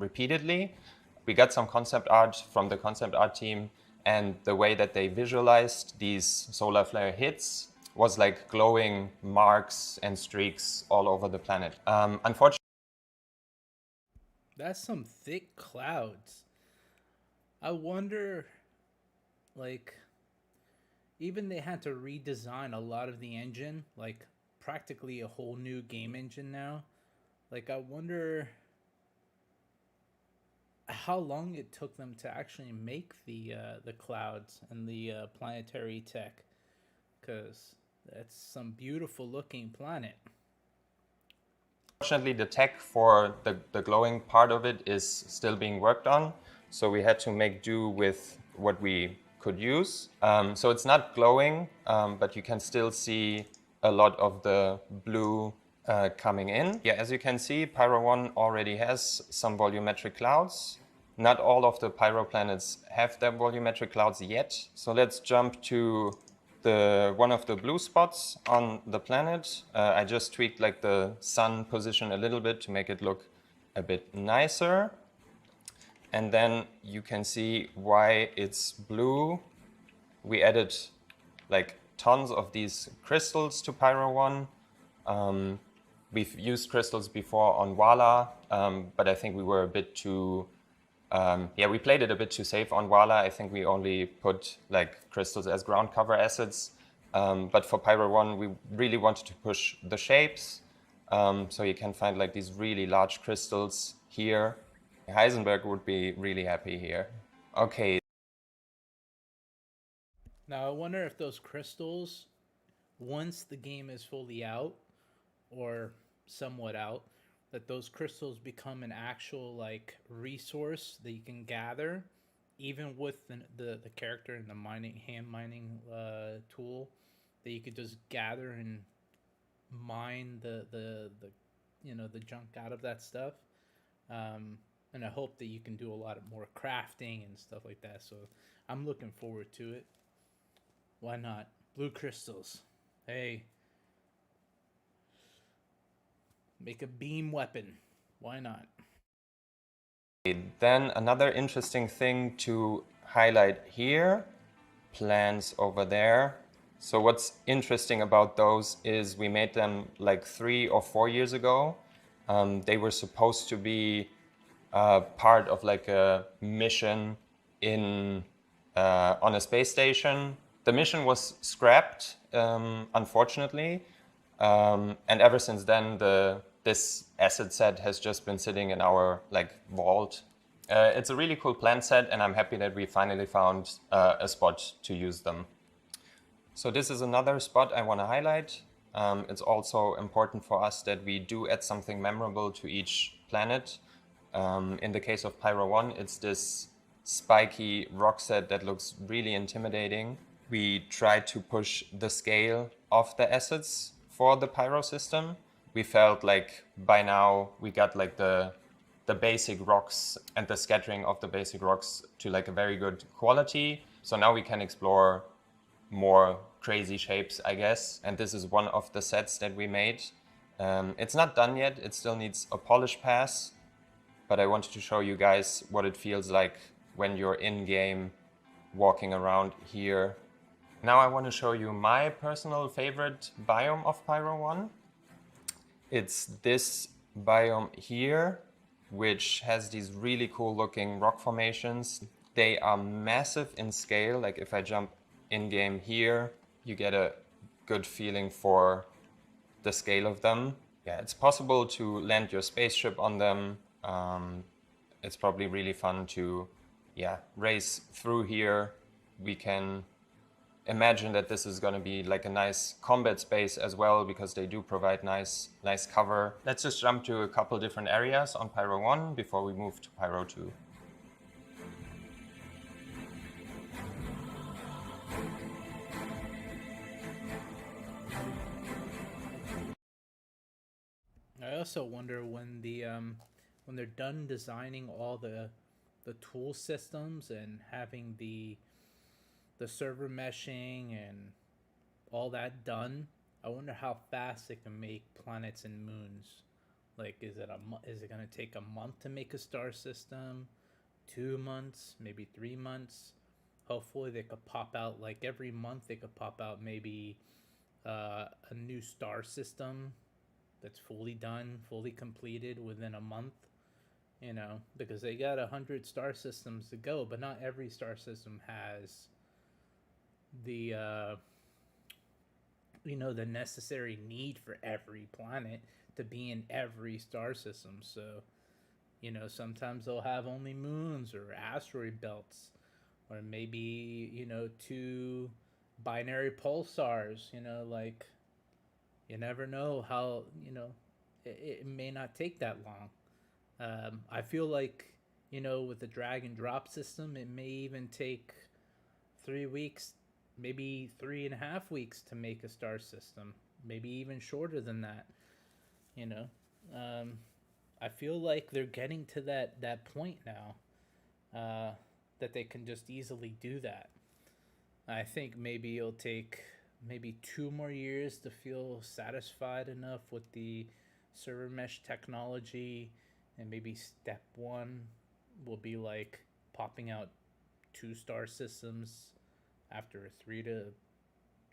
repeatedly. We got some concept art from the concept art team, and the way that they visualized these solar flare hits was like glowing marks and streaks all over the planet. Unfortunately, That's some thick clouds. I wonder, like, even they had to redesign a lot of the engine, like practically a whole new game engine now. Like, I wonder how long it took them to actually make the clouds and the planetary tech, because that's some beautiful looking planet. the tech for the glowing part of it is still being worked on. So we had to make do with what we could use. So it's not glowing, but you can still see a lot of the blue coming in. Yeah, as you can see, Pyro 1 already has some volumetric clouds. Not all of the Pyro planets have their volumetric clouds yet. So let's jump to one of the blue spots on the planet. I just tweaked like the sun position a little bit to make it look a bit nicer. And then you can see why it's blue. We added like tons of these crystals to Pyro 1. We've used crystals before on Wala, but I think we were a bit too we played it a bit too safe on Wala. I think we only put like crystals as ground cover assets. But for Pyro 1, we really wanted to push the shapes. So you can find like these really large crystals here. Heisenberg would be really happy here. Okay. Now, I wonder if those crystals, once the game is fully out or somewhat out, that those crystals become an actual like resource that you can gather, even with the character and the hand mining tool, that you could just gather and mine the the junk out of that stuff. And I hope that you can do a lot of more crafting and stuff like that. So I'm looking forward to it. Why not? Blue crystals. Hey, make a beam weapon. Why not? Then another interesting thing to highlight here, plans over there. So what's interesting about those is we made them like 3 or 4 years ago. They were supposed to be part of like a mission in on a space station. The mission was scrapped, unfortunately, and ever since then, this asset set has just been sitting in our like vault. It's a really cool plan set, and I'm happy that we finally found a spot to use them. So this is another spot I want to highlight. It's also important for us that we do add something memorable to each planet. In the case of Pyro 1, it's this spiky rock set that looks really intimidating. We tried to push the scale of the assets for the Pyro system. We felt like by now we got like the basic rocks and the scattering of the basic rocks to like a very good quality. So now we can explore more crazy shapes, I guess. And this is one of the sets that we made. It's not done yet. It still needs a polish pass, but I wanted to show you guys what it feels like when you're in-game walking around here. Now I want to show you my personal favorite biome of Pyro 1. It's this biome here, which has these really cool looking rock formations. They are massive in scale. Like if I jump in-game here, you get a good feeling for the scale of them. Yeah, it's possible to land your spaceship on them. It's probably really fun to race through here. We can imagine that this is going to be like a nice combat space as well, because they do provide nice cover. Let's just jump to a couple different areas on Pyro 1 before we move to Pyro 2. I also wonder when they're done designing all the tool systems and having the server meshing and all that done, I wonder how fast they can make planets and moons. Like, is it going to take a month to make a star system? 2 months, maybe 3 months? Hopefully they could pop out, like every month they could pop out maybe a new star system that's fully done, fully completed within a month. Because they got 100 star systems to go, but not every star system has the the necessary need for every planet to be in every star system. So sometimes they'll have only moons or asteroid belts, or maybe two binary pulsars. Like, you never know how it may not take that long. I feel like with the drag and drop system, it may even take 3 weeks, maybe 3.5 weeks to make a star system, maybe even shorter than that. You know, um, I feel like they're getting to that point now, that they can just easily do that. I think maybe it'll take maybe 2 more years to feel satisfied enough with the server mesh technology, and maybe step one will be like popping out 2 star systems after 3 to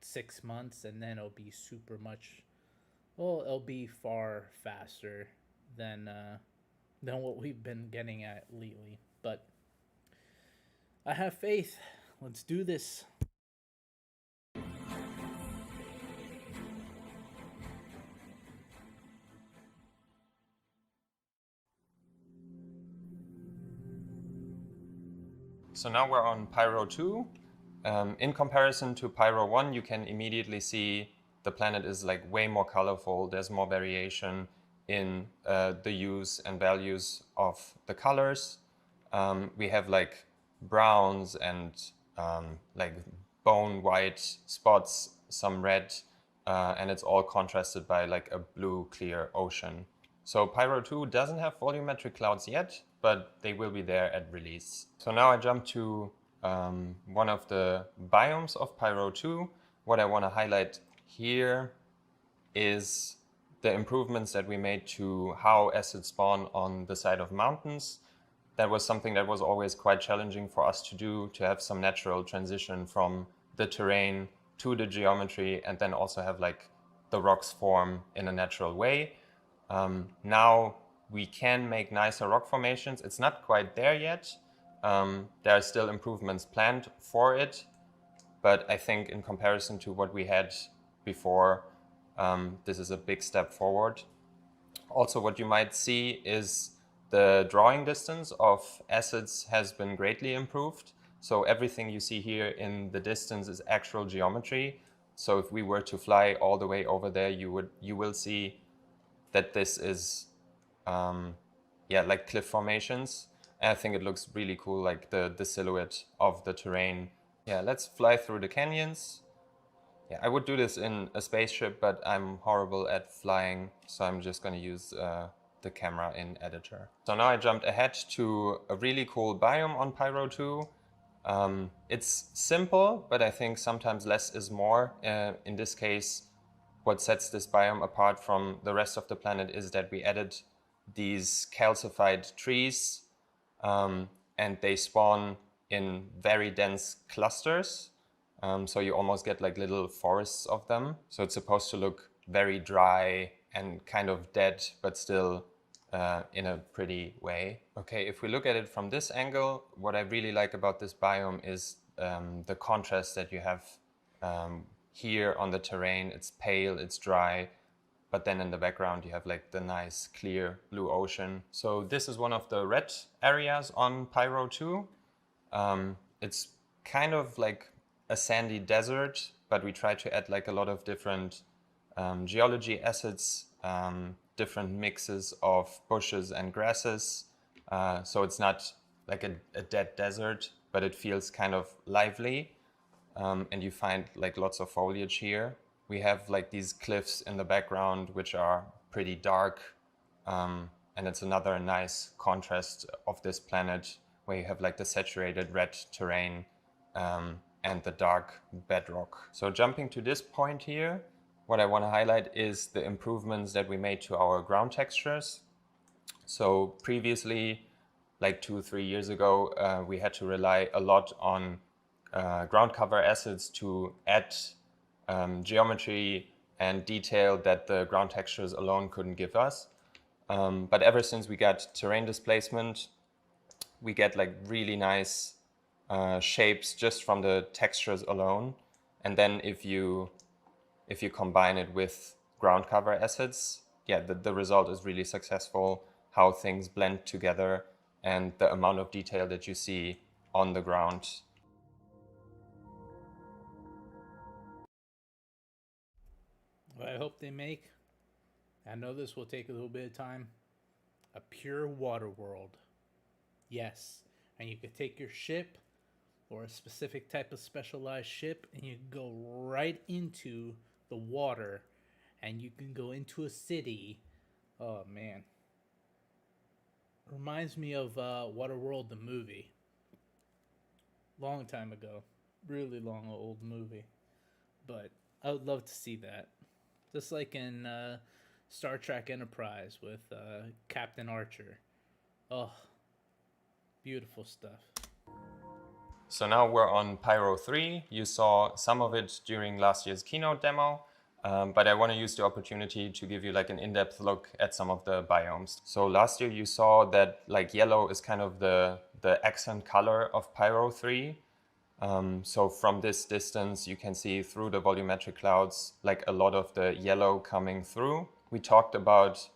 6 months, and then it'll be super much. Well, it'll be far faster than what we've been getting at lately. But I have faith. Let's do this. So now we're on Pyro 2. In comparison to Pyro 1, you can immediately see the planet is like way more colorful. There's more variation in the use and values of the colors. We have like browns and like bone white spots, some red, and it's all contrasted by like a blue clear ocean. So Pyro 2 doesn't have volumetric clouds yet, but they will be there at release. So now I jump to one of the biomes of Pyro 2. What I want to highlight here is the improvements that we made to how acids spawn on the side of mountains. That was something that was always quite challenging for us to do, to have some natural transition from the terrain to the geometry, and then also have like the rocks form in a natural way. Now we can make nicer rock formations. It's not quite there yet. There are still improvements planned for it, but I think in comparison to what we had before, this is a big step forward. Also, what you might see is the drawing distance of acids has been greatly improved. So everything you see here in the distance is actual geometry. So if we were to fly all the way over there, you will see that this is like cliff formations. And I think it looks really cool, like the silhouette of the terrain. Yeah, let's fly through the canyons. Yeah, I would do this in a spaceship, but I'm horrible at flying, so I'm just going to use the camera in editor. So now I jumped ahead to a really cool biome on Pyro 2. It's simple, but I think sometimes less is more. In this case, what sets this biome apart from the rest of the planet is that we added these calcified trees, and they spawn in very dense clusters. So you almost get like little forests of them. So it's supposed to look very dry and kind of dead, but still in a pretty way. Okay, if we look at it from this angle, what I really like about this biome is the contrast that you have here on the terrain. It's pale, it's dry, but then in the background you have like the nice clear blue ocean. So this is one of the red areas on Pyro 2. It's kind of like a sandy desert, but we try to add like a lot of different geology acids, different mixes of bushes and grasses. So it's not like a dead desert, but it feels kind of lively. And you find like lots of foliage here. We have like these cliffs in the background, which are pretty dark. And it's another nice contrast of this planet, where you have like the saturated red terrain and the dark bedrock. So jumping to this point here, what I want to highlight is the improvements that we made to our ground textures. So previously, like 2-3 years ago, we had to rely a lot on ground cover assets to add geometry and detail that the ground textures alone couldn't give us. But ever since we got terrain displacement, we get like really nice shapes just from the textures alone. And then if you combine it with ground cover assets, yeah, the result is really successful, how things blend together and the amount of detail that you see on the ground. What I hope they make, I know this will take a little bit of time, a pure water world. Yes, and you could take your ship or a specific type of specialized ship and you can go right into the water and you can go into a city. Oh man. Reminds me of Waterworld the movie. Long time ago. Really long old movie. But I would love to see that. Just like in Star Trek Enterprise with Captain Archer. Oh, beautiful stuff. So now we're on Pyro 3. You saw some of it during last year's keynote demo, but I want to use the opportunity to give you like an in-depth look at some of the biomes. So last year you saw that like yellow is kind of the accent color of Pyro 3. So from this distance, you can see through the volumetric clouds, like a lot of the yellow coming through. We talked about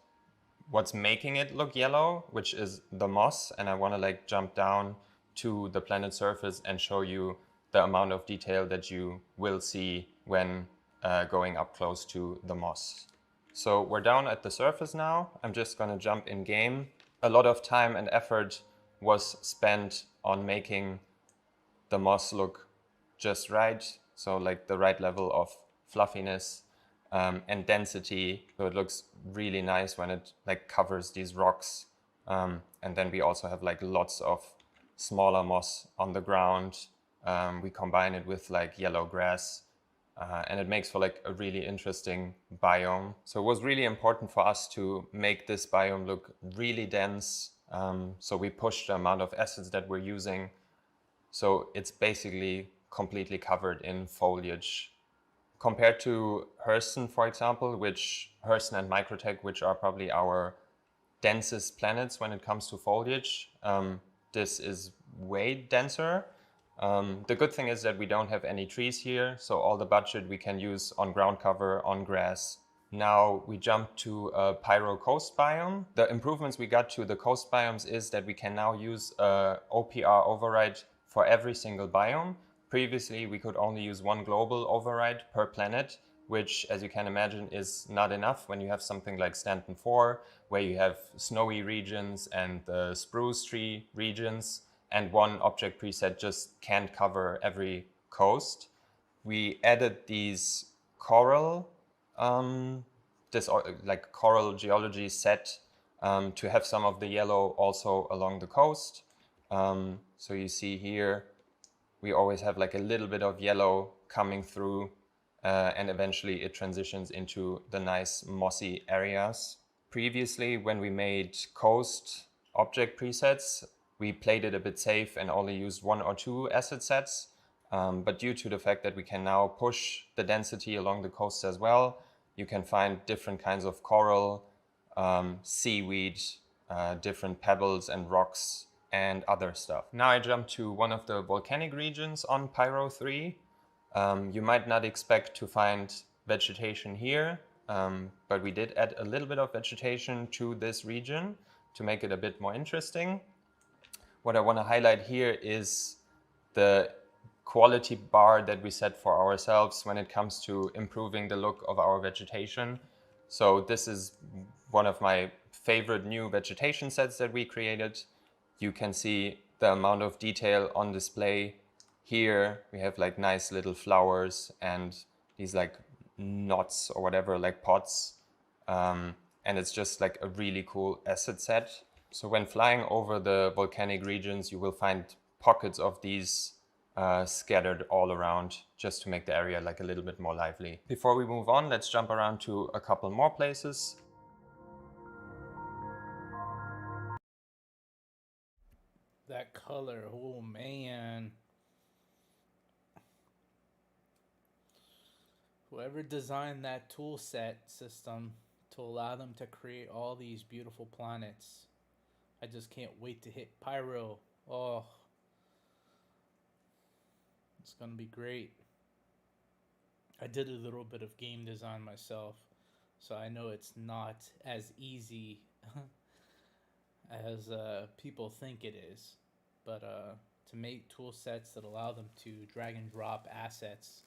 what's making it look yellow, which is the moss. And I want to like jump down to the planet surface and show you the amount of detail that you will see when going up close to the moss. So we're down at the surface now. I'm just going to jump in game. A lot of time and effort was spent on making the moss look just right. So like the right level of fluffiness and density. So it looks really nice when it like covers these rocks. And then we also have like lots of smaller moss on the ground. We combine it with like yellow grass and it makes for like a really interesting biome. So it was really important for us to make this biome look really dense. So we pushed the amount of acids that we're using. So it's basically completely covered in foliage. Compared to Hurston, for example, Hurston and microTech, which are probably our densest planets when it comes to foliage, this is way denser. The good thing is that we don't have any trees here, so all the budget we can use on ground cover, on grass. Now we jump to a Pyro coast biome. The improvements we got to the coast biomes is that we can now use a OPR override for every single biome. Previously, we could only use one global override per planet, which, as you can imagine, is not enough when you have something like Stanton 4, where you have snowy regions and the spruce tree regions, and one object preset just can't cover every coast. We added these coral, like coral geology set to have some of the yellow also along the coast. So you see here, we always have like a little bit of yellow coming through and eventually it transitions into the nice mossy areas. Previously, when we made coast object presets, we played it a bit safe and only used 1 or 2 asset sets. But due to the fact that we can now push the density along the coast as well, you can find different kinds of coral, seaweed, different pebbles and rocks, and other stuff. Now I jump to one of the volcanic regions on Pyro 3. You might not expect to find vegetation here, but we did add a little bit of vegetation to this region to make it a bit more interesting. What I want to highlight here is the quality bar that we set for ourselves when it comes to improving the look of our vegetation. So this is one of my favorite new vegetation sets that we created. You can see the amount of detail on display. Here we have like nice little flowers and these like knots or whatever, like pots. And it's just like a really cool asset set. So when flying over the volcanic regions, you will find pockets of these scattered all around, just to make the area like a little bit more lively. Before we move on, let's jump around to a couple more places. That color, oh man. Whoever designed that tool set system to allow them to create all these beautiful planets, I just can't wait to hit Pyro. Oh, it's gonna be great. I did a little bit of game design myself, so I know it's not as easy as people think it is. But to make tool sets that allow them to drag and drop assets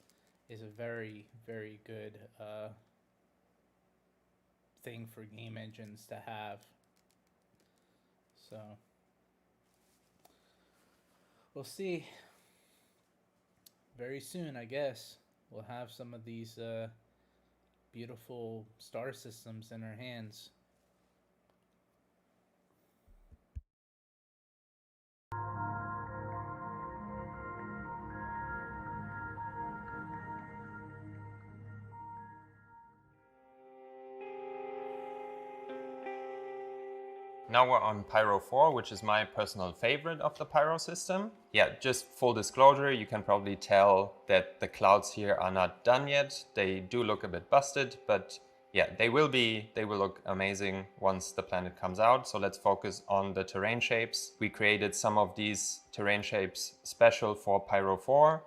is a very, very good thing for game engines to have. So we'll see. Very soon, I guess, we'll have some of these beautiful star systems in our hands. Now we're on Pyro 4, which is my personal favorite of the Pyro system. Yeah, just full disclosure, you can probably tell that the clouds here are not done yet. They do look a bit busted, but yeah, they will look amazing once the planet comes out. So let's focus on the terrain shapes. We created some of these terrain shapes special for Pyro 4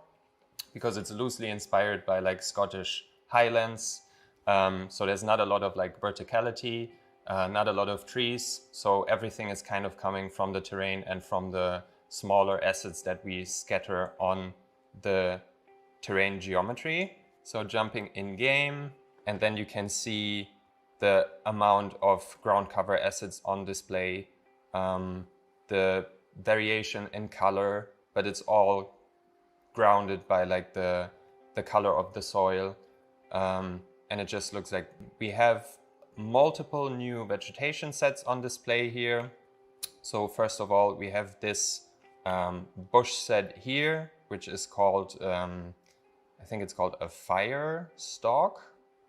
because it's loosely inspired by like Scottish Highlands. So there's not a lot of like verticality. Not a lot of trees, so everything is kind of coming from the terrain and from the smaller assets that we scatter on the terrain geometry. So jumping in game, and then you can see the amount of ground cover assets on display, the variation in color, but it's all grounded by like the color of the soil, and it just looks like we have multiple new vegetation sets on display here. So first of all, we have this bush set here, which is called, I think it's called a fire stalk,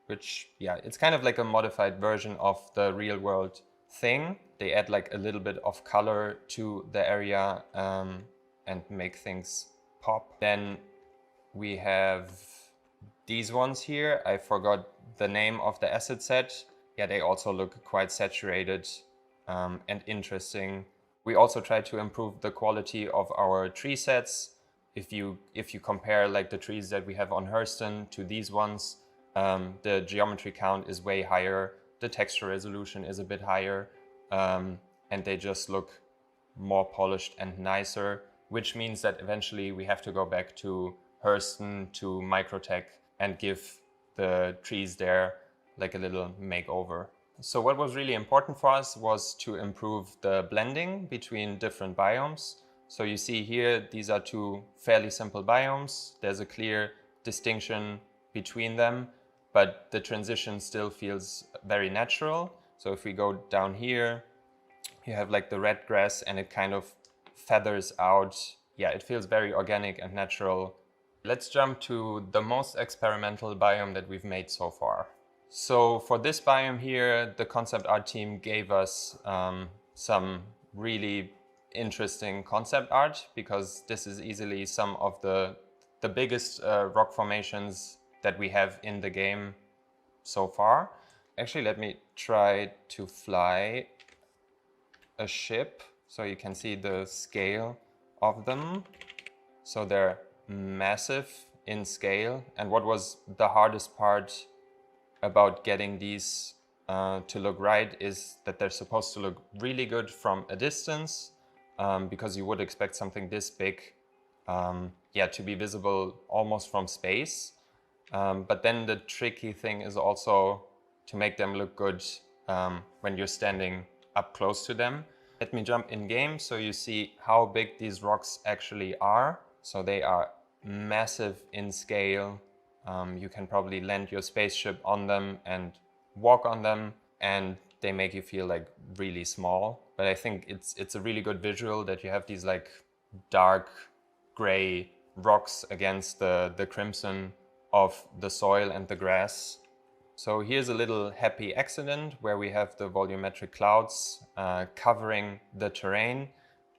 which, yeah, it's kind of like a modified version of the real world thing. They add like a little bit of color to the area and make things pop. Then we have these ones here. I forgot the name of the asset set. Yeah, they also look quite saturated and interesting. We also try to improve the quality of our tree sets. If you compare like the trees that we have on Hurston to these ones, the geometry count is way higher, the texture resolution is a bit higher, and they just look more polished and nicer, which means that eventually we have to go back to Hurston, to microTech, and give the trees there like a little makeover. So what was really important for us was to improve the blending between different biomes. So you see here, these are two fairly simple biomes. There's a clear distinction between them, but the transition still feels very natural. So if we go down here, you have like the red grass and it kind of feathers out. Yeah, it feels very organic and natural. Let's jump to the most experimental biome that we've made so far. So for this biome here, the concept art team gave us some really interesting concept art, because this is easily some of the biggest rock formations that we have in the game so far. Actually, let me try to fly a ship so you can see the scale of them. So they're massive in scale. And what was the hardest part about getting these to look right is that they're supposed to look really good from a distance, because you would expect something this big to be visible almost from space. But then the tricky thing is also to make them look good when you're standing up close to them. Let me jump in game so you see how big these rocks actually are. So they are massive in scale. You can probably land your spaceship on them and walk on them, and they make you feel like really small. But I think it's a really good visual that you have these like dark gray rocks against the crimson of the soil and the grass. So here's a little happy accident where we have the volumetric clouds covering the terrain.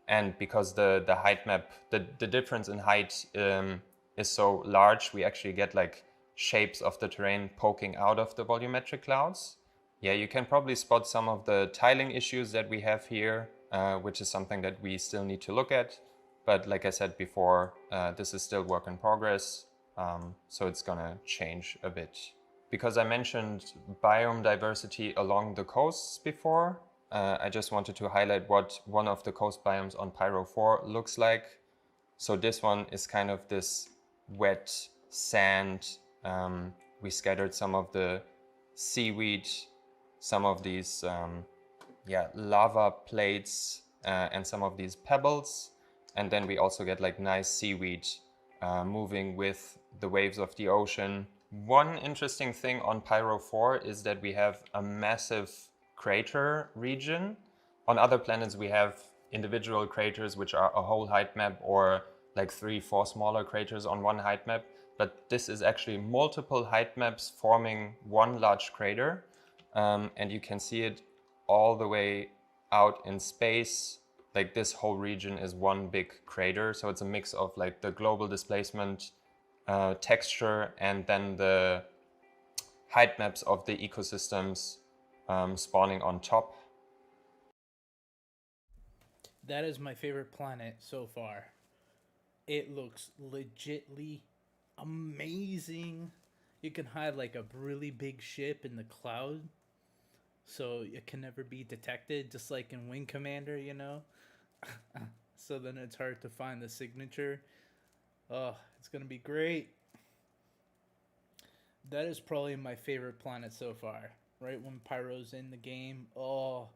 And because the height map, the difference in height is so large, we actually get like shapes of the terrain poking out of the volumetric clouds. Yeah, you can probably spot some of the tiling issues that we have here, which is something that we still need to look at. But like I said before, this is still work in progress, so it's gonna change a bit. Because I mentioned biome diversity along the coasts before, I just wanted to highlight what one of the coast biomes on Pyro 4 looks like. So this one is kind of this wet sand. We scattered some of the seaweed, some of these lava plates, and some of these pebbles. And then we also get like nice seaweed moving with the waves of the ocean. One interesting thing on Pyro 4 is that we have a massive crater region. On other planets we have individual craters which are a whole height map, or like 3-4 smaller craters on one height map. But this is actually multiple height maps forming one large crater. And you can see it all the way out in space. Like this whole region is one big crater. So it's a mix of like the global displacement texture and then the height maps of the ecosystems spawning on top. That is my favorite planet so far. It looks legitly amazing. You can hide like a really big ship in the cloud so it can never be detected, just like in Wing Commander, you know? So then it's hard to find the signature. Oh, it's gonna be great. That is probably my favorite planet so far. Right when Pyro's in the game, oh,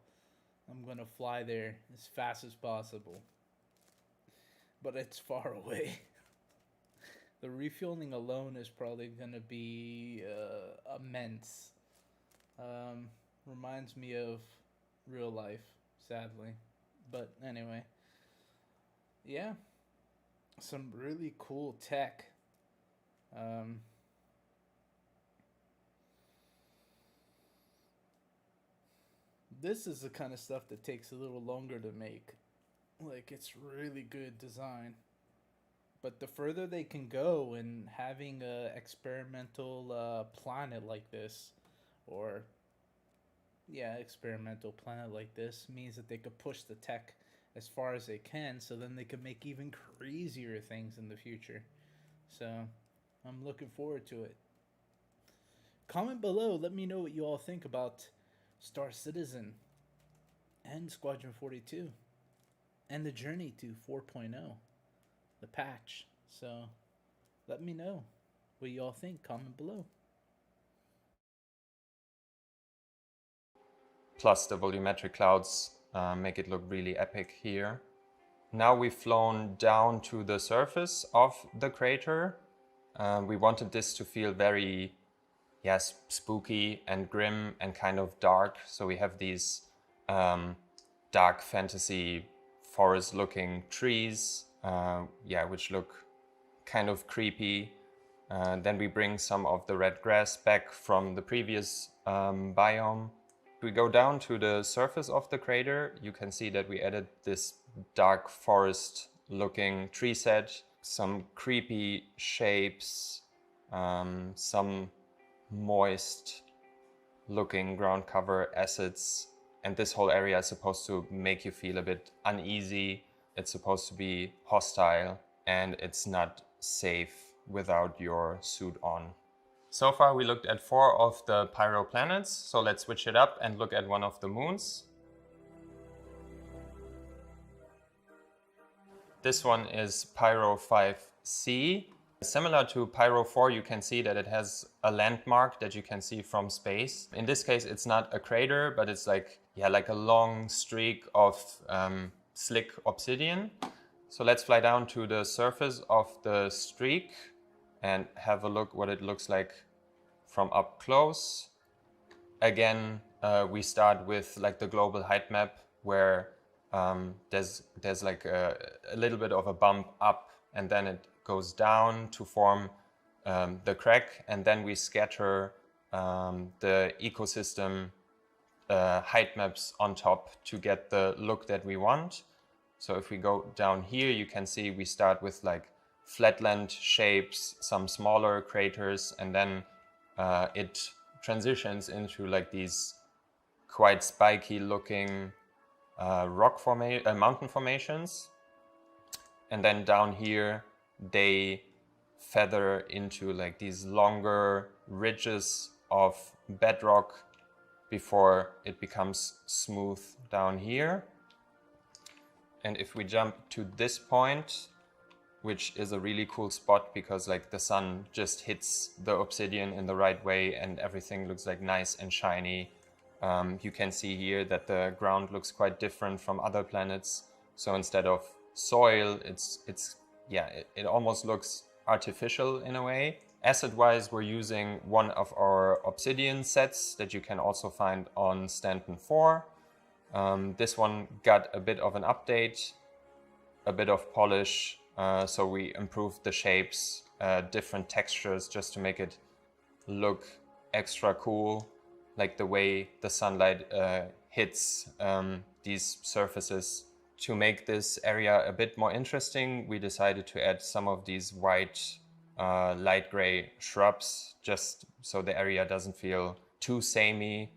I'm gonna fly there as fast as possible. But it's far away. The refueling alone is probably gonna be immense. Reminds me of real life, sadly. But anyway, yeah, some really cool tech. Um, this is the kind of stuff that takes a little longer to make. Like, it's really good design. But the further they can go in having a experimental planet like this, or experimental planet like this, means that they could push the tech as far as they can, so then they could make even crazier things in the future. So I'm looking forward to it. Comment below, let me know what you all think about Star Citizen and Squadron 42 and the journey to 4.0, the patch. So let me know what you all think. Comment below. Plus the volumetric clouds make it look really epic here. Now we've flown down to the surface of the crater. We wanted this to feel very spooky and grim and kind of dark. So we have these dark fantasy forest looking trees, which look kind of creepy. Then we bring some of the red grass back from the previous biome. If we go down to the surface of the crater, you can see that we added this dark forest looking tree set, some creepy shapes, some moist looking ground cover assets, and this whole area is supposed to make you feel a bit uneasy. It's supposed to be hostile, and it's not safe without your suit on. So far we looked at 4 of the Pyro planets, so let's switch it up and look at one of the moons. This one is Pyro 5C. Similar to Pyro 4, you can see that it has a landmark that you can see from space. In this case, it's not a crater, but it's like a long streak of slick obsidian. So let's fly down to the surface of the streak and have a look what it looks like from up close. Again, we start with like the global height map where there's like a little bit of a bump up and then it goes down to form the crack, and then we scatter the ecosystem height maps on top to get the look that we want. So if we go down here, you can see we start with like flatland shapes, some smaller craters, and then it transitions into like these quite spiky looking mountain formations. And then down here, they feather into like these longer ridges of bedrock before it becomes smooth down here. And if we jump to this point, which is a really cool spot because like the sun just hits the obsidian in the right way and everything looks like nice and shiny. You can see here that the ground looks quite different from other planets. So instead of soil, it almost looks artificial in a way. Acid-wise, we're using one of our obsidian sets that you can also find on Stanton 4. This one got a bit of an update, a bit of polish, so we improved the shapes, different textures just to make it look extra cool, like the way the sunlight hits these surfaces. To make this area a bit more interesting, we decided to add some of these white light gray shrubs, just so the area doesn't feel too samey,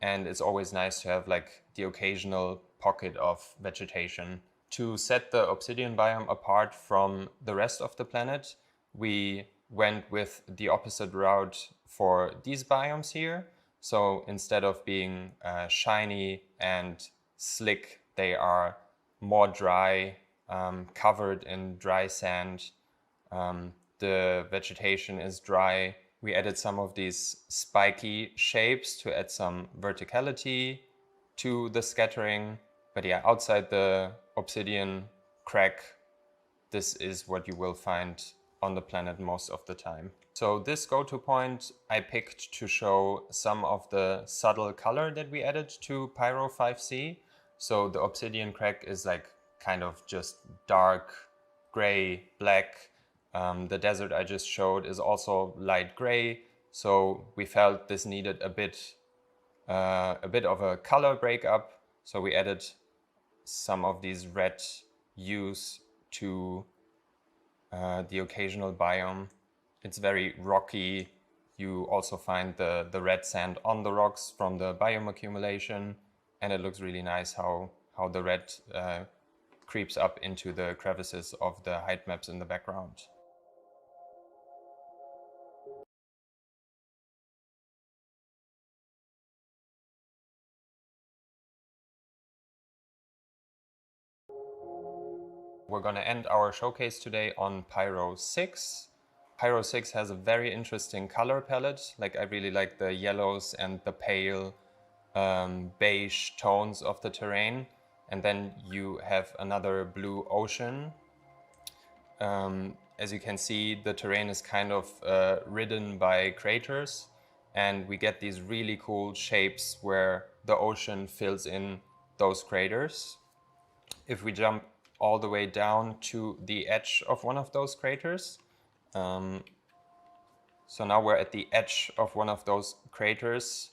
and it's always nice to have like the occasional pocket of vegetation. To set the obsidian biome apart from the rest of the planet, we went with the opposite route for these biomes here. So instead of being shiny and slick, they are more dry, covered in dry sand. The vegetation is dry. We added some of these spiky shapes to add some verticality to the scattering. But yeah, outside the obsidian crack, this is what you will find on the planet most of the time. So this go-to point I picked to show some of the subtle color that we added to Pyro 5C. So the obsidian crack is like kind of just dark gray, black. The desert I just showed is also light gray. So we felt this needed a bit of a color breakup. So we added some of these red hues to the occasional biome. It's very rocky. You also find the red sand on the rocks from the biome accumulation, and it looks really nice how the red creeps up into the crevices of the height maps in the background. We're going to end our showcase today on Pyro 6. Pyro 6 has a very interesting color palette. Like, I really like the yellows and the pale beige tones of the terrain. And then you have another blue ocean. As you can see, the terrain is kind of ridden by craters, and we get these really cool shapes where the ocean fills in those craters. If we jump all the way down to the edge of one of those craters, so now we're at the edge of one of those craters.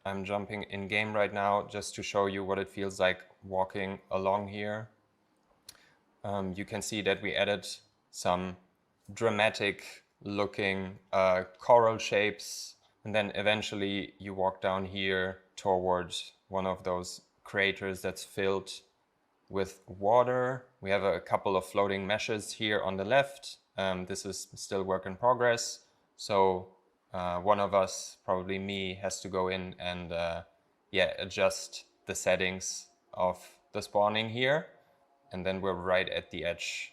I'm jumping in game right now just to show you what it feels like walking along here. You can see that we added some dramatic looking coral shapes, and then eventually you walk down here towards one of those craters that's filled with water. We have a couple of floating meshes here on the left. This is still work in progress, so one of us, probably me, has to go in and adjust the settings of the spawning here. And then we're right at the edge.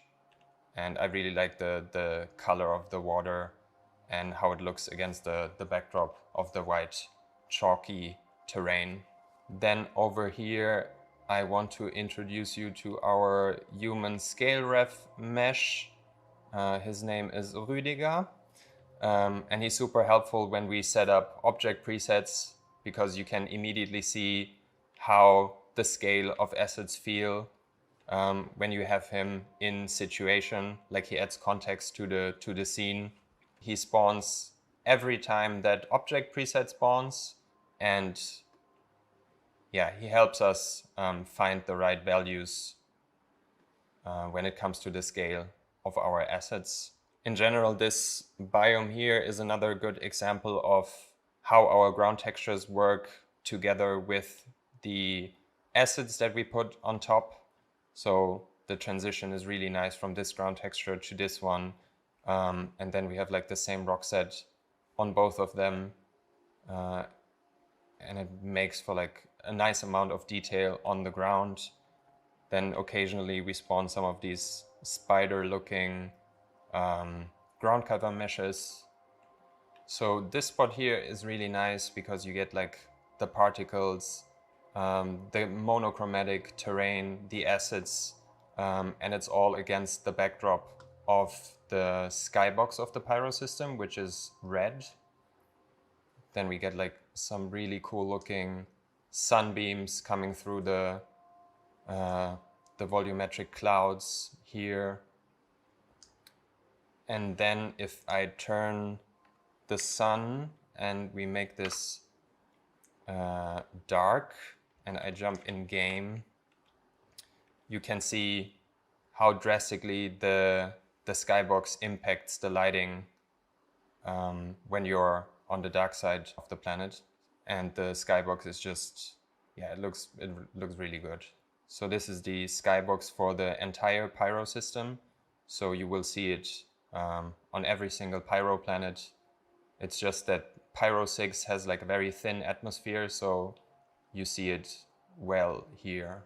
And I really like the color of the water and how it looks against the backdrop of the white chalky terrain. Then over here, I want to introduce you to our human scale ref mesh. His name is Rüdiger. And he's super helpful when we set up object presets, because you can immediately see how the scale of assets feel when you have him in situation, like he adds context to the scene. He spawns every time that object preset spawns, and yeah, he helps us find the right values when it comes to the scale of our assets. In general, this biome here is another good example of how our ground textures work together with the assets that we put on top. So the transition is really nice from this ground texture to this one. And then we have like the same rock set on both of them. And it makes for like a nice amount of detail on the ground. Then occasionally we spawn some of these spider looking ground cover meshes. So this spot here is really nice because you get like the particles, the monochromatic terrain, the assets, and it's all against the backdrop of the skybox of the pyro system, which is red. Then we get like some really cool looking sunbeams coming through the volumetric clouds here. And then if I turn the sun and we make this dark and I jump in game, you can see how drastically the skybox impacts the lighting when you're on the dark side of the planet. And the skybox is just, yeah, it looks really good. So this is the skybox for the entire Pyro system. So you will see it on every single Pyro planet. It's just that Pyro 6 has like a very thin atmosphere, so you see it well here.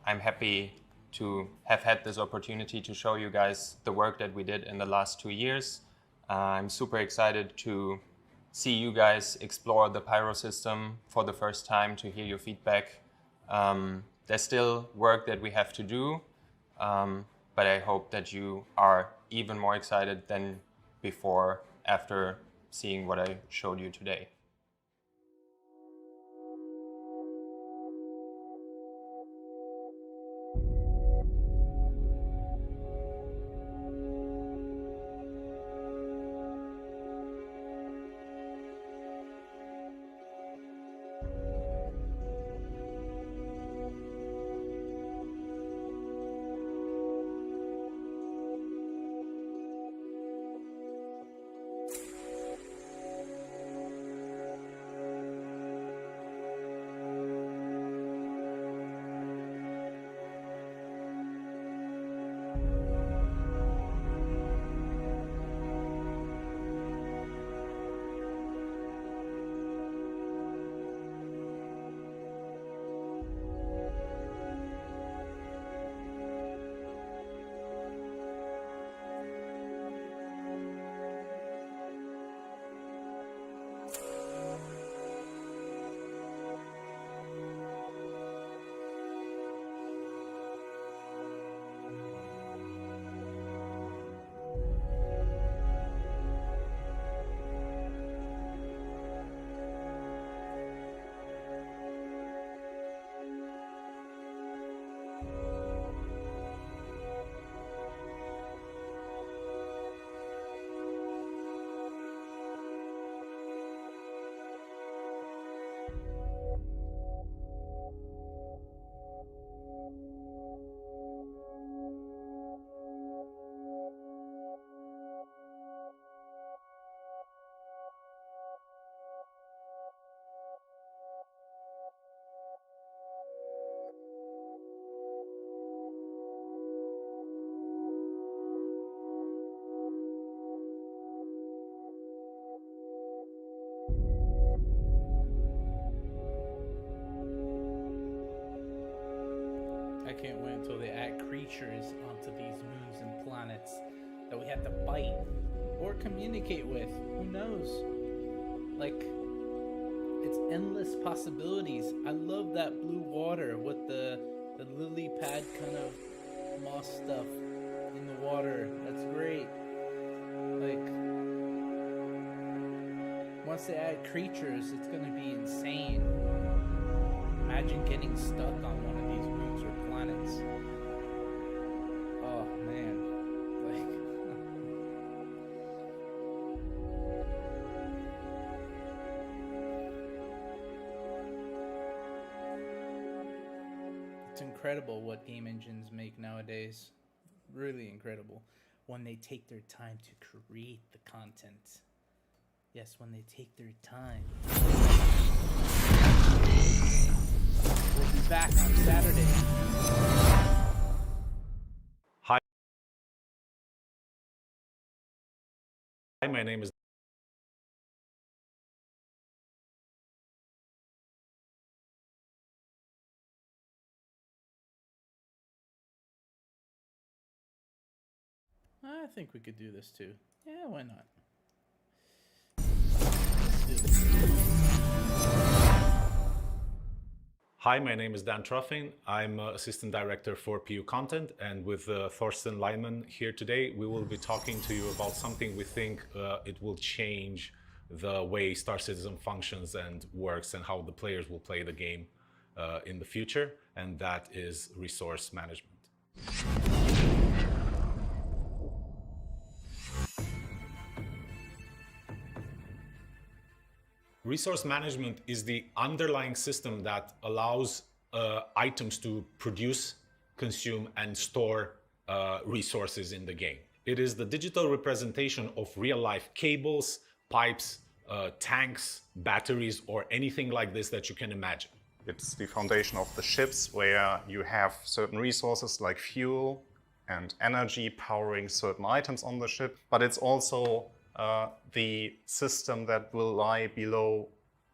I'm happy to have had this opportunity to show you guys the work that we did in the last 2 years. I'm super excited to see you guys explore the Pyro system for the first time, to hear your feedback. There's still work that we have to do, but I hope that you are even more excited than before after seeing what I showed you today. I can't wait until they add creatures onto these moons and planets that we have to fight or communicate with. Who knows? Like, it's endless possibilities. I love that blue water with the lily pad kind of moss stuff in the water. That's great. Like, once they add creatures, it's gonna be insane. imagine getting stuck on one of these moons or planets. Oh man, like it's incredible what game engines make nowadays. Really incredible when they take their time to create the content. Yes, when they take their time. We'll be back on Saturday. Hi, my name is I think we could do this too. Yeah, why not? Let's do this. Hi, my name is Dan Truffin. I'm Assistant Director for PU Content, and with Thorsten Leiman here today, we will be talking to you about something we think it will change the way Star Citizen functions and works and how the players will play the game in the future, and that is resource management. Resource management is the underlying system that allows items to produce, consume, and store resources in the game. It is the digital representation of real-life cables, pipes, tanks, batteries, or anything like this that you can imagine. It's the foundation of the ships, where you have certain resources like fuel and energy powering certain items on the ship, but it's also the system that will lie below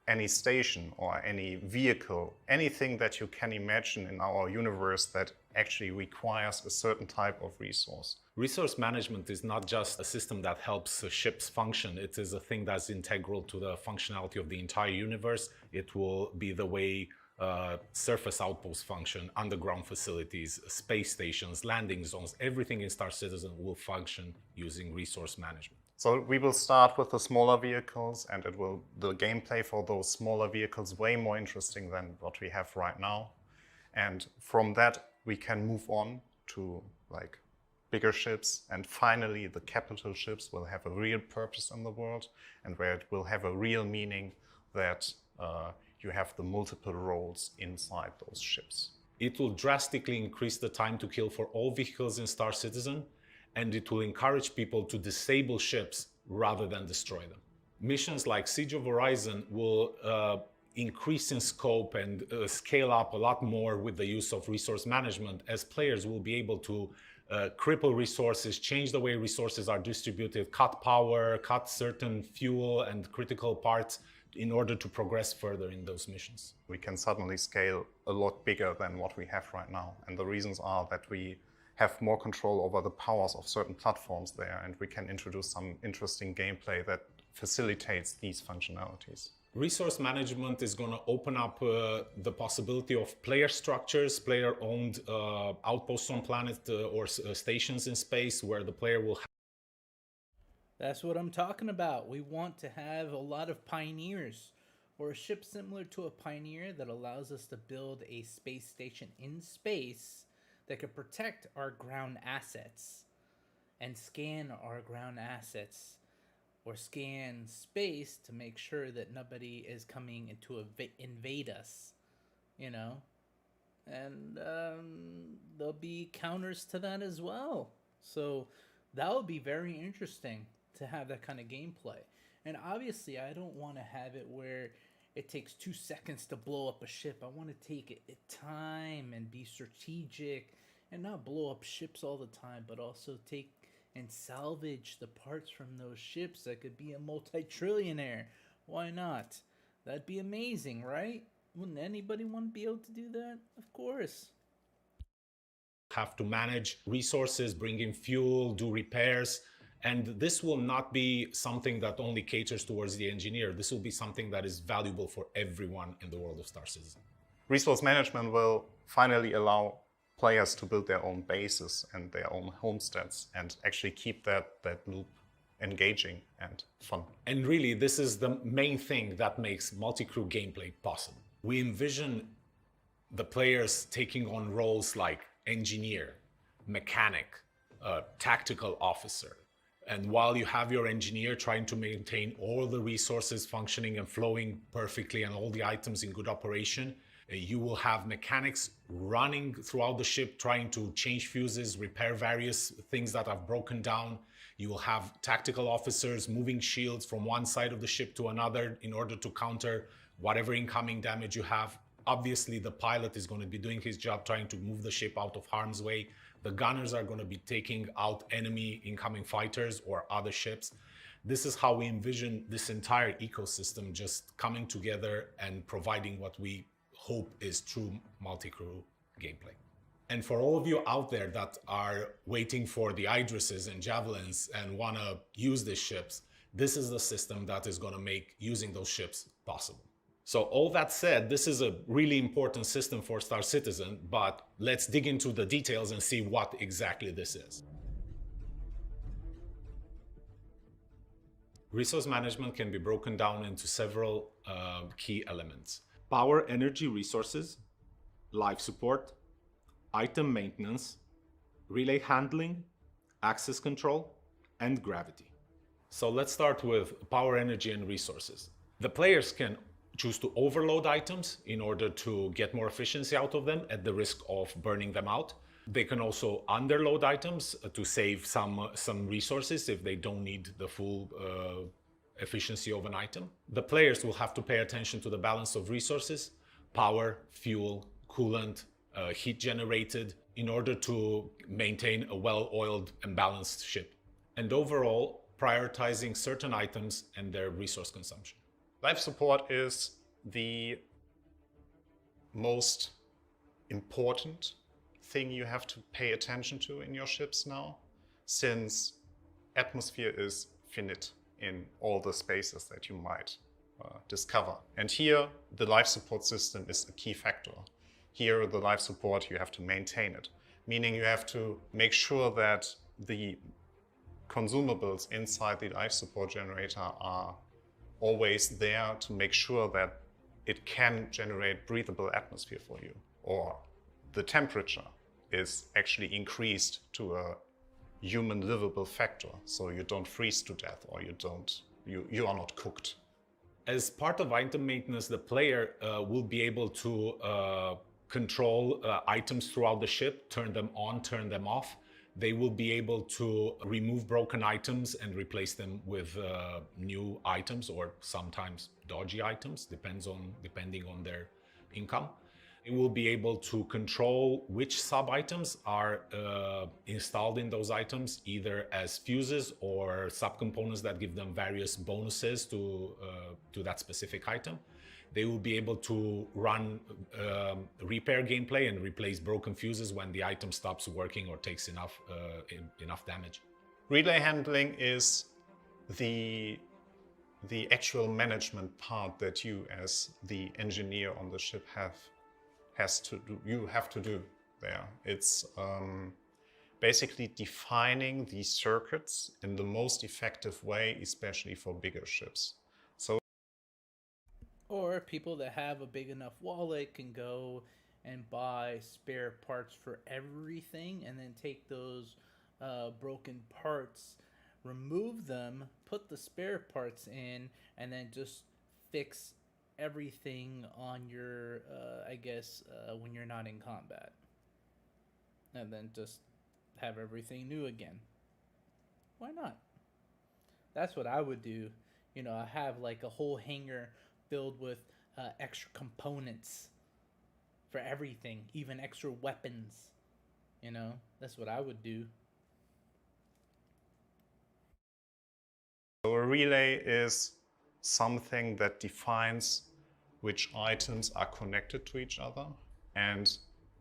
any station or any vehicle, anything that you can imagine in our universe that actually requires a certain type of resource. Resource management is not just a system that helps ships function. It is a thing that's integral to the functionality of the entire universe. It will be the way surface outposts function, underground facilities, space stations, landing zones, everything in Star Citizen will function using resource management. So we will start with the smaller vehicles, and the gameplay for those smaller vehicles way more interesting than what we have right now. And from that, we can move on to like bigger ships, and finally the capital ships will have a real purpose in the world, and where it will have a real meaning that you have the multiple roles inside those ships. It will drastically increase the time to kill for all vehicles in Star Citizen, and it will encourage people to disable ships rather than destroy them. Missions like Siege of Horizon will increase in scope and scale up a lot more with the use of resource management, as players will be able to cripple resources, change the way resources are distributed, cut power, cut certain fuel and critical parts in order to progress further in those missions. We can suddenly scale a lot bigger than what we have right now. And the reasons are that we have more control over the powers of certain platforms there, and we can introduce some interesting gameplay that facilitates these functionalities. Resource management is going to open up the possibility of player structures, player-owned outposts on planet or stations in space where the player will have. That's what I'm talking about. We want to have a lot of pioneers, or a ship similar to a pioneer that allows us to build a space station in space that could protect our ground assets and scan our ground assets, or scan space to make sure that nobody is coming in to invade us, you know? And there'll be counters to that as well. So that would be very interesting to have that kind of gameplay. And obviously, I don't want to have it where it takes 2 seconds to blow up a ship. I want to take it time and be strategic and not blow up ships all the time, but also take and salvage the parts from those ships that could be a multi-trillionaire. Why not? That'd be amazing, right? Wouldn't anybody want to be able to do that? Of course. Have to manage resources, bring in fuel, do repairs. And this will not be something that only caters towards the engineer. This will be something that is valuable for everyone in the world of Star Citizen. Resource management will finally allow players to build their own bases and their own homesteads and actually keep that loop engaging and fun. And really, this is the main thing that makes multi-crew gameplay possible. We envision the players taking on roles like engineer, mechanic, tactical officer. And while you have your engineer trying to maintain all the resources functioning and flowing perfectly and all the items in good operation, you will have mechanics running throughout the ship trying to change fuses, repair various things that have broken down. You will have tactical officers moving shields from one side of the ship to another in order to counter whatever incoming damage you have. Obviously, the pilot is going to be doing his job trying to move the ship out of harm's way. The gunners are going to be taking out enemy incoming fighters or other ships. This is how we envision this entire ecosystem just coming together and providing what we hope is true multi-crew gameplay. And for all of you out there that are waiting for the Idrises and Javelins and want to use these ships, this is the system that is going to make using those ships possible. So all that said, this is a really important system for Star Citizen, but let's dig into the details and see what exactly this is. Resource management can be broken down into several key elements. Power, energy resources, life support, item maintenance, relay handling, access control, and gravity. So let's start with power, energy, and resources. The players can choose to overload items in order to get more efficiency out of them at the risk of burning them out. They can also underload items to save some resources if they don't need the full efficiency of an item. The players will have to pay attention to the balance of resources, power, fuel, coolant, heat generated in order to maintain a well-oiled and balanced ship. And overall, prioritizing certain items and their resource consumption. Life support is the most important thing you have to pay attention to in your ships now, since atmosphere is finite in all the spaces that you might discover. And here, the life support system is a key factor. Here, the life support, you have to maintain it, meaning you have to make sure that the consumables inside the life support generator are always there to make sure that it can generate breathable atmosphere for you, or the temperature is actually increased to a human livable factor, so you don't freeze to death or you are not cooked. As part of item maintenance, the player will be able to control items throughout the ship, turn them on, turn them off. They will be able to remove broken items and replace them with new items, or sometimes dodgy items, depending on their income. It will be able to control which sub-items are installed in those items, either as fuses or subcomponents that give them various bonuses to that specific item. They will be able to run repair gameplay and replace broken fuses when the item stops working or takes enough damage. Relay handling is the actual management part that you, as the engineer on the ship, you have to do there. It's basically defining the circuits in the most effective way, especially for bigger ships. Or people that have a big enough wallet can go and buy spare parts for everything and then take those broken parts, remove them, put the spare parts in, and then just fix everything on your, when you're not in combat. And then just have everything new again. Why not? That's what I would do. I have like a whole hangar filled with extra components for everything, even extra weapons. That's what I would do. So a relay is something that defines which items are connected to each other. And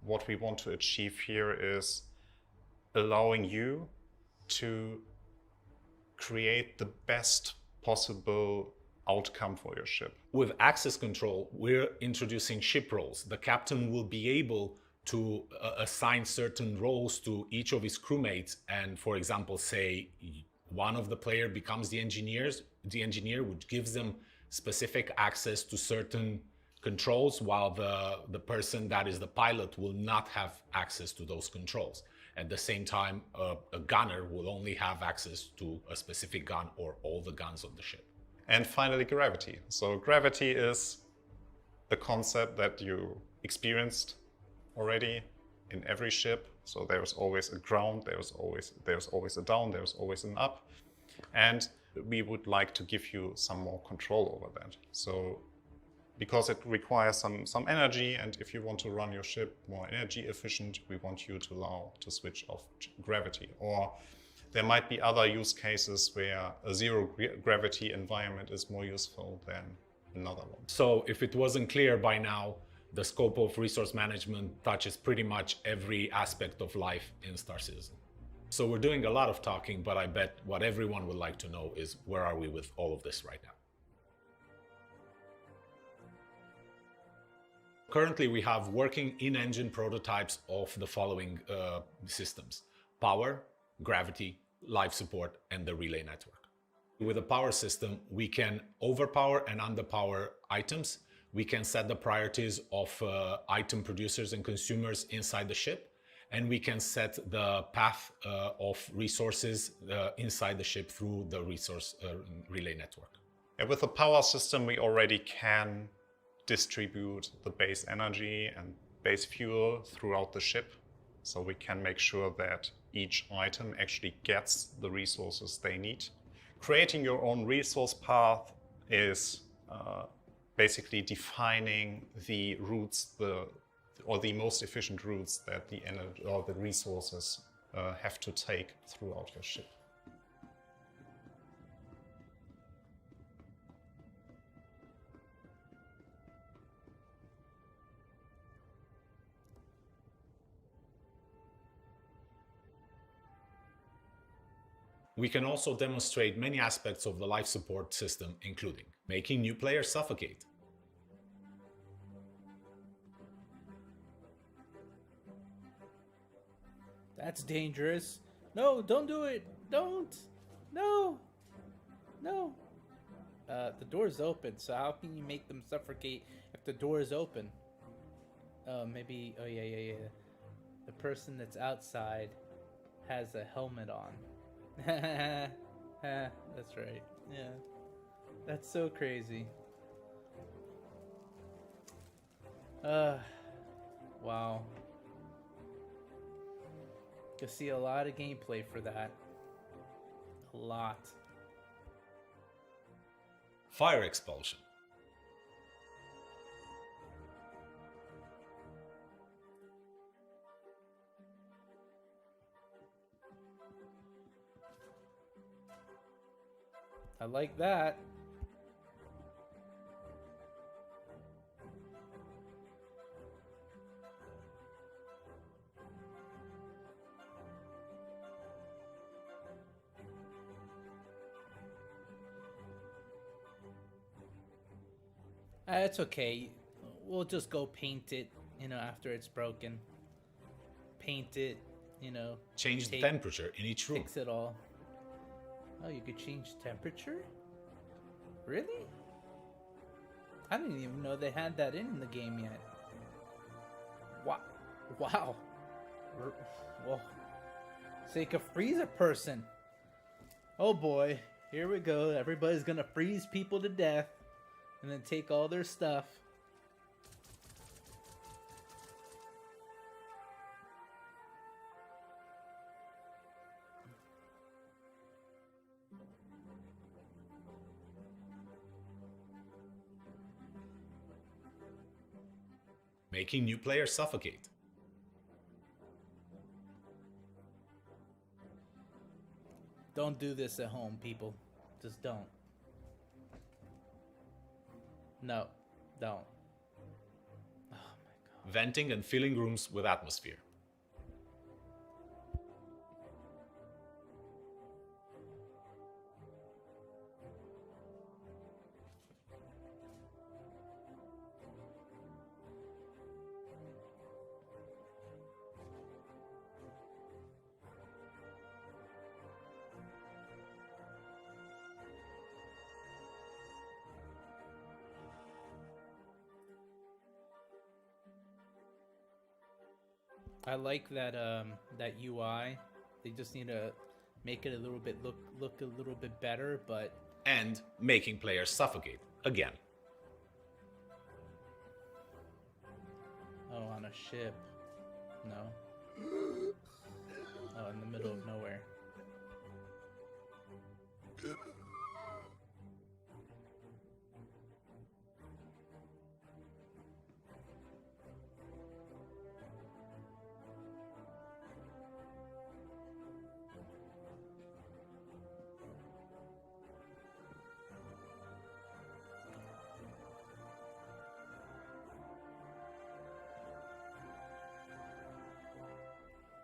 what we want to achieve here is allowing you to create the best possible outcome for your ship. With access control, we're introducing ship roles. The captain will be able to assign certain roles to each of his crewmates, and for example, say one of the player becomes the engineer, which gives them specific access to certain controls, while the person that is the pilot will not have access to those controls. At the same time, a gunner will only have access to a specific gun or all the guns on the ship. And finally, gravity. So gravity is the concept that you experienced already in every ship. So there's always a ground, there's always a down, there's always an up. And we would like to give you some more control over that. So because it requires some energy, and if you want to run your ship more energy efficient, we want you to allow to switch off gravity. Or there might be other use cases where a zero gravity environment is more useful than another one. So if it wasn't clear by now, the scope of resource management touches pretty much every aspect of life in Star Citizen. So we're doing a lot of talking, but I bet what everyone would like to know is where are we with all of this right now? Currently, we have working in-engine prototypes of the following systems: power, gravity, life support, and the relay network. With a power system, we can overpower and underpower items. We can set the priorities of item producers and consumers inside the ship, and we can set the path of resources inside the ship through the resource relay network. And with a power system, we already can distribute the base energy and base fuel throughout the ship. So we can make sure that each item actually gets the resources they need. Creating your own resource path is basically defining the routes, or the most efficient routes that the energy or the resources have to take throughout your ship. We can also demonstrate many aspects of the life support system, including making new players suffocate, That's dangerous. No, don't do it. Don't. No. No. The door's open, so how can you make them suffocate if the door is open? Maybe, oh yeah. The person that's outside has a helmet on. That's right. Yeah. That's so crazy. Wow. You'll see a lot of gameplay for that. A lot. fire expulsion. I like that. It's okay. We'll just go paint it, after it's broken. Paint it, Change the temperature in each room. fix it all. Oh, you could change temperature? Really? I didn't even know they had that in the game yet. Wow. Whoa. So you can freeze a person. Oh boy, here we go. Everybody's gonna freeze people to death and then take all their stuff. Making new players suffocate. Don't do this at home, people. Just don't. No, don't. Oh my god. Venting and filling rooms with atmosphere. I like that that UI. They just need to make it a little bit look a little bit better, but and making players suffocate again. oh, on a ship. No. Oh, in the middle of nowhere.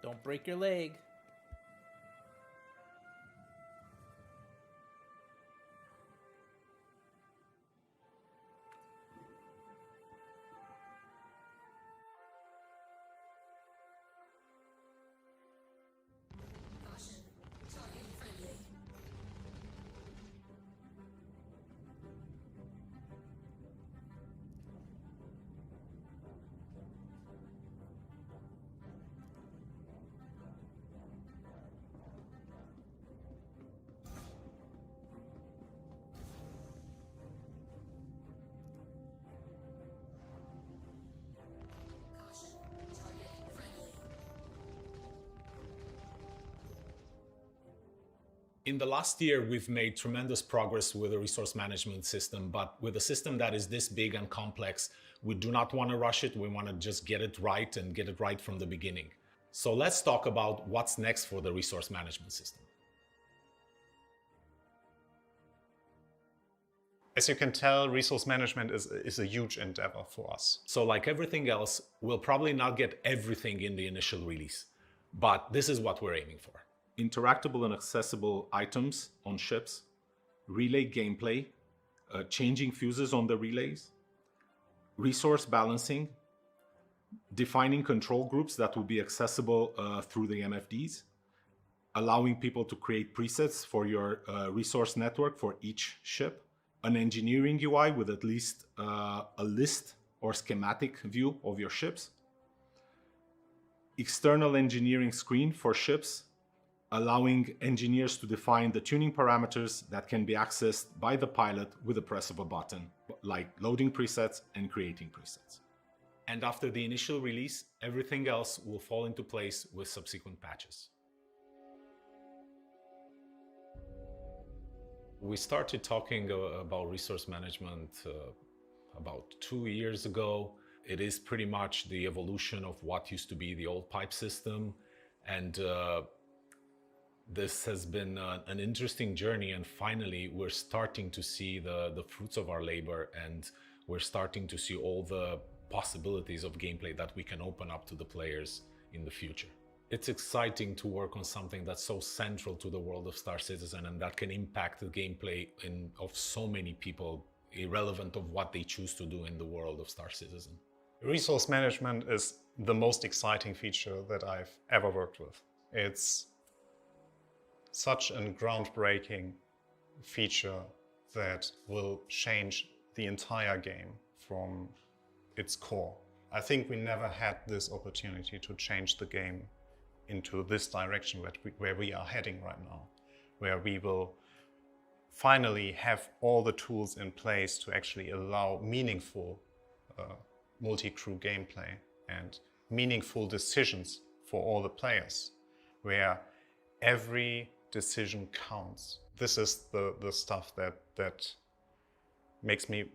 Don't break your leg. In the last year, we've made tremendous progress with the resource management system, but with a system that is this big and complex, we do not want to rush it. We want to just get it right and get it right from the beginning. So let's talk about what's next for the resource management system. As you can tell, resource management is a huge endeavor for us. So like everything else, we'll probably not get everything in the initial release, but this is what we're aiming for. Interactable and accessible items on ships, relay gameplay, changing fuses on the relays, resource balancing, defining control groups that will be accessible through the MFDs, allowing people to create presets for your resource network for each ship, an engineering UI with at least a list or schematic view of your ships, external engineering screen for ships, allowing engineers to define the tuning parameters that can be accessed by the pilot with the press of a button, like loading presets and creating presets. And after the initial release, everything else will fall into place with subsequent patches. We started talking about resource management about 2 years ago. It is pretty much the evolution of what used to be the old pipe system, and this has been an interesting journey, and finally we're starting to see the fruits of our labor, and we're starting to see all the possibilities of gameplay that we can open up to the players in the future. It's exciting to work on something that's so central to the world of Star Citizen and that can impact the gameplay of so many people, irrelevant of what they choose to do in the world of Star Citizen. Resource management is the most exciting feature that I've ever worked with. It's such a groundbreaking feature that will change the entire game from its core. I think we never had this opportunity to change the game into this direction where we are heading right now, where we will finally have all the tools in place to actually allow meaningful multi-crew gameplay and meaningful decisions for all the players, where every decision counts. This is the stuff that makes me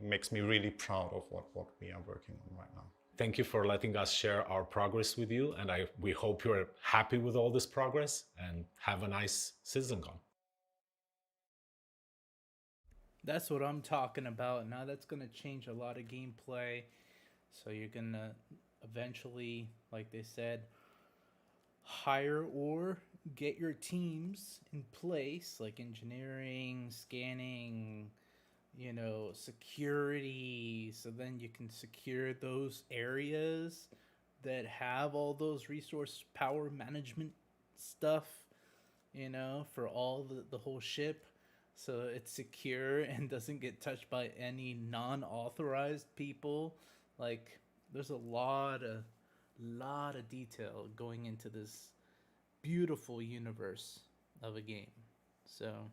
really proud of what we are working on right now. Thank you for letting us share our progress with you, and we hope you're happy with all this progress, and have a nice CitizenCon. That's what I'm talking about. Now that's going to change a lot of gameplay. So you're going to eventually, like they said, hire or get your teams in place, like engineering, scanning, security. So then you can secure those areas that have all those resource power management stuff, for all the whole ship. So it's secure and doesn't get touched by any non-authorized people. Like, there's a lot of lot of detail going into this beautiful universe of a game. So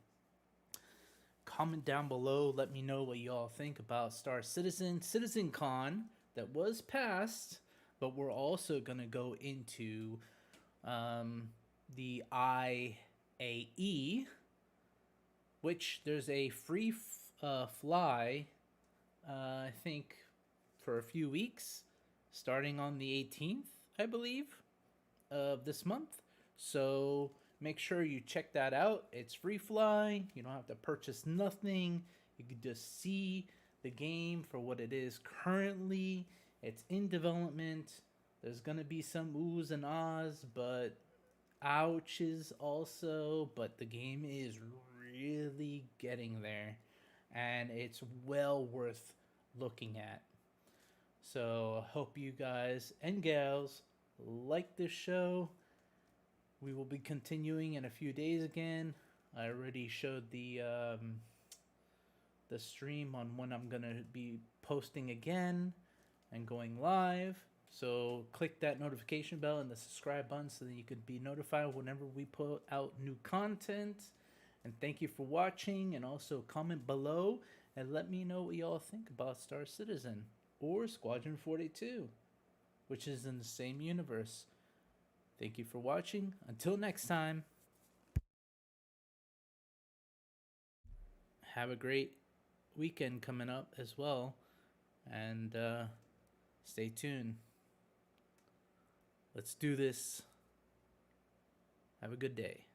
comment down below, let me know what y'all think about Star Citizen, CitizenCon that was passed, but we're also gonna go into the IAE, which there's a free fly, I think, for a few weeks, starting on the 18th, I believe, of this month. So make sure you check that out. It's free fly. You don't have to purchase nothing. You can just see the game for what it is currently. It's in development. There's gonna be some oohs and ahs, but ouches also. But the game is really getting there, and it's well worth looking at. So I hope you guys and gals like this show. We will be continuing in a few days again. I already showed the stream on when I'm gonna be posting again and going live. So click that notification bell and the subscribe button so that you could be notified whenever we put out new content. And thank you for watching, and also comment below and let me know what y'all think about Star Citizen or Squadron 42, which is in the same universe. Thank you for watching. Until next time, have a great weekend coming up as well, and stay tuned. Let's do this. Have a good day.